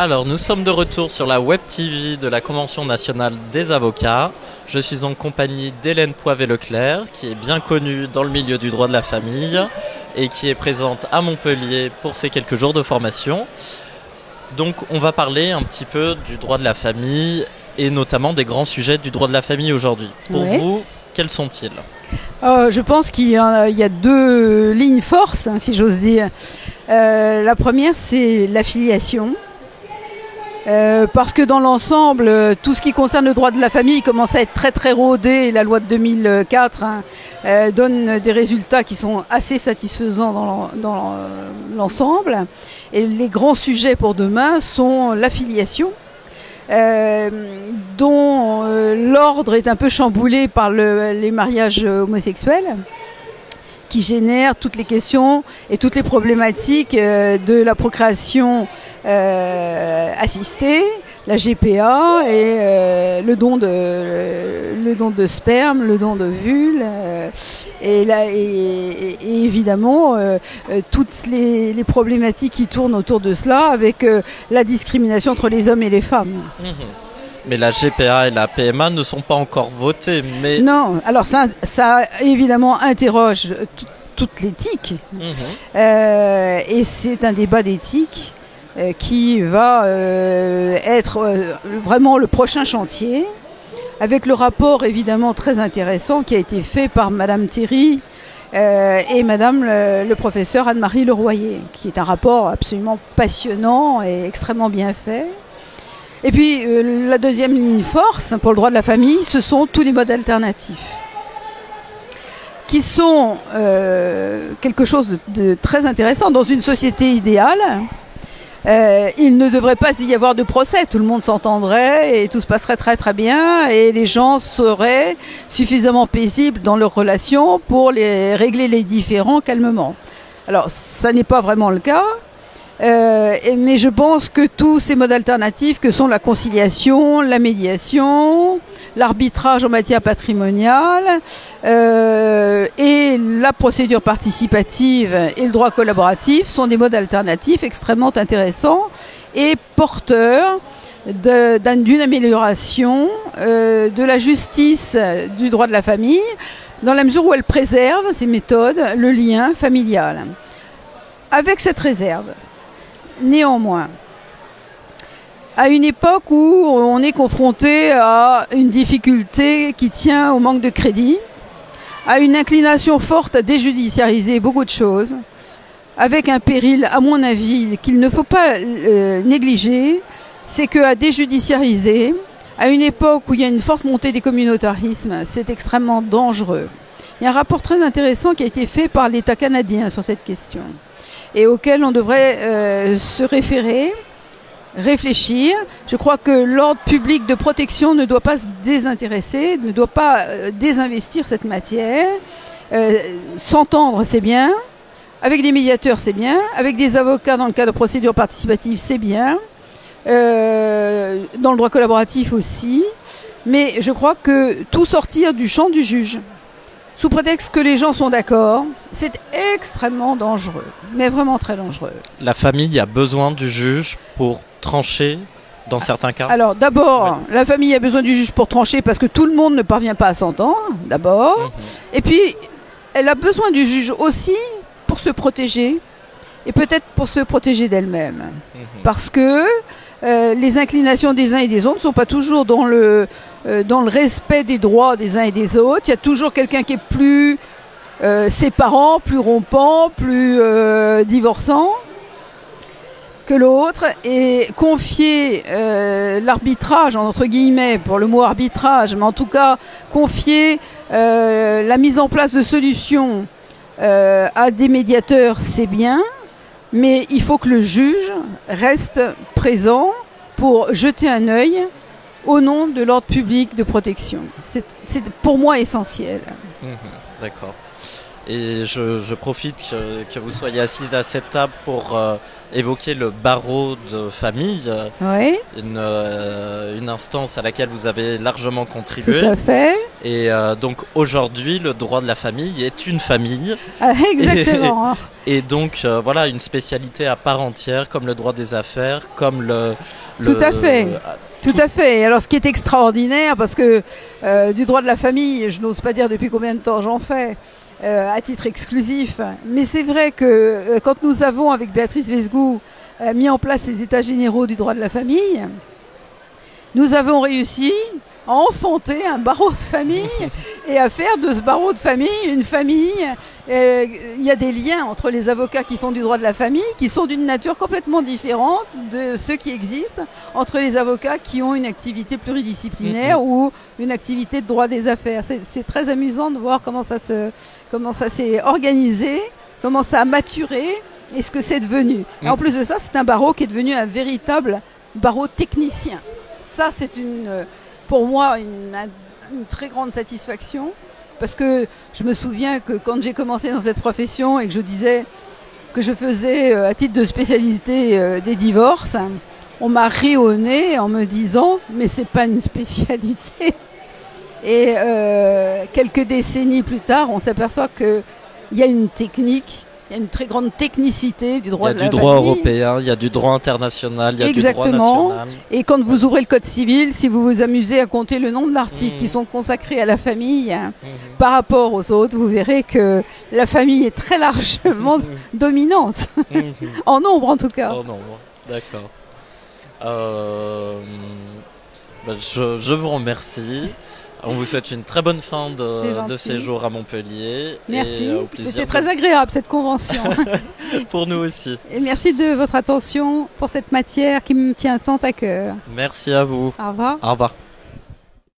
Alors, nous sommes de retour sur la Web TV de la Convention nationale des avocats. Je suis en compagnie d'Hélène Poivet-Leclerc, qui est bien connue dans le milieu du droit de la famille et qui est présente à Montpellier pour ces quelques jours de formation. Donc, on va parler un petit peu du droit de la famille et notamment des grands sujets du droit de la famille aujourd'hui. Pour vous, quels sont-ils ? Je pense qu'il y a deux lignes forces, si j'ose dire. La première, c'est l'affiliation. Parce que dans l'ensemble, tout ce qui concerne le droit de la famille commence à être très très rodé. La loi de 2004 donne des résultats qui sont assez satisfaisants dans l'ensemble. Et les grands sujets pour demain sont l'affiliation, dont l'ordre est un peu chamboulé par les mariages homosexuels, qui génèrent toutes les questions et toutes les problématiques de la procréation assistée, la GPA et le don de sperme, le don de vulve et évidemment toutes les problématiques qui tournent autour de cela avec la discrimination entre les hommes et les femmes. Mais la GPA et la PMA ne sont pas encore votées. Mais... Non, alors ça évidemment interroge toute l'éthique. Et c'est un débat d'éthique qui va être vraiment le prochain chantier, avec le rapport évidemment très intéressant qui a été fait par Madame Théry et Madame le professeur Anne-Marie Leroyer, qui est un rapport absolument passionnant et extrêmement bien fait. Et puis la deuxième ligne force pour le droit de la famille, ce sont tous les modes alternatifs, qui sont quelque chose de très intéressant. Dans une société idéale, il ne devrait pas y avoir de procès, tout le monde s'entendrait et tout se passerait très très bien et les gens seraient suffisamment paisibles dans leurs relations pour régler les différends calmement. Alors ça n'est pas vraiment le cas. Mais je pense que tous ces modes alternatifs que sont la conciliation, la médiation, l'arbitrage en matière patrimoniale et la procédure participative et le droit collaboratif sont des modes alternatifs extrêmement intéressants et porteurs d'une amélioration de la justice du droit de la famille dans la mesure où elle préserve, ces méthodes, le lien familial. Avec cette réserve, néanmoins, à une époque où on est confronté à une difficulté qui tient au manque de crédit, à une inclination forte à déjudiciariser beaucoup de choses, avec un péril, à mon avis, qu'il ne faut pas négliger, c'est qu'à déjudiciariser, à une époque où il y a une forte montée des communautarismes, c'est extrêmement dangereux. Il y a un rapport très intéressant qui a été fait par l'État canadien sur cette question, et auquel on devrait se référer, réfléchir. Je crois que l'ordre public de protection ne doit pas se désintéresser, ne doit pas désinvestir cette matière. S'entendre, c'est bien. Avec des médiateurs, c'est bien. Avec des avocats dans le cadre de procédures participatives, c'est bien. Dans le droit collaboratif aussi. Mais je crois que tout sortir du champ du juge, sous prétexte que les gens sont d'accord, c'est extrêmement dangereux, mais vraiment très dangereux. La famille a besoin du juge pour trancher dans certains cas ? Alors d'abord, la famille a besoin du juge pour trancher parce que tout le monde ne parvient pas à s'entendre, d'abord. Et puis, elle a besoin du juge aussi pour se protéger, et peut-être pour se protéger d'elle-même. Parce que les inclinations des uns et des autres ne sont pas toujours dans le respect des droits des uns et des autres. Il y a toujours quelqu'un qui est plus séparant, plus rompant, plus divorçant que l'autre, et confier l'arbitrage, entre guillemets, pour le mot arbitrage, mais en tout cas confier la mise en place de solutions à des médiateurs, c'est bien, mais il faut que le juge reste présent pour jeter un œil au nom de l'ordre public de protection. C'est pour moi essentiel. D'accord. Et je profite que vous soyez assise à cette table pour évoquer le barreau de famille, Oui, une instance à laquelle vous avez largement contribué. tout à fait. Et donc aujourd'hui, le droit de la famille est une famille. Ah, exactement. Et donc voilà, une spécialité à part entière, comme le droit des affaires, comme Tout à fait. Tout à fait. Alors ce qui est extraordinaire, parce que du droit de la famille, je n'ose pas dire depuis combien de temps j'en fais, à titre exclusif, mais c'est vrai que quand nous avons, avec Béatrice Vesgou, mis en place les états généraux du droit de la famille, nous avons réussi à enfanter un barreau de famille et à faire de ce barreau de famille une famille. Il y a des liens entre les avocats qui font du droit de la famille qui sont d'une nature complètement différente de ceux qui existent entre les avocats qui ont une activité pluridisciplinaire ou une activité de droit des affaires. C'est très amusant de voir comment ça s'est organisé, comment ça a maturé et ce que c'est devenu. Et en plus de ça, c'est un barreau qui est devenu un véritable barreau technicien. Ça, c'est pour moi une très grande satisfaction. Parce que je me souviens que quand j'ai commencé dans cette profession et que je disais que je faisais à titre de spécialité des divorces, on m'a ri au nez en me disant « mais c'est pas une spécialité ». Et quelques décennies plus tard, on s'aperçoit qu'il y a une technique, il y a une très grande technicité du droit de la famille. Il y a du droit européen, il y a du droit international, il y a Exactement. du droit national. Et quand vous ouvrez le code civil, si vous vous amusez à compter le nombre d'articles qui sont consacrés à la famille par rapport aux autres, vous verrez que la famille est très largement dominante. En nombre en tout cas. En nombre, d'accord. Je vous remercie. On vous souhaite une très bonne fin de séjour à Montpellier. Merci, c'était très agréable cette convention. Pour nous aussi. Et merci de votre attention pour cette matière qui me tient tant à cœur. Merci à vous. Au revoir. Au revoir.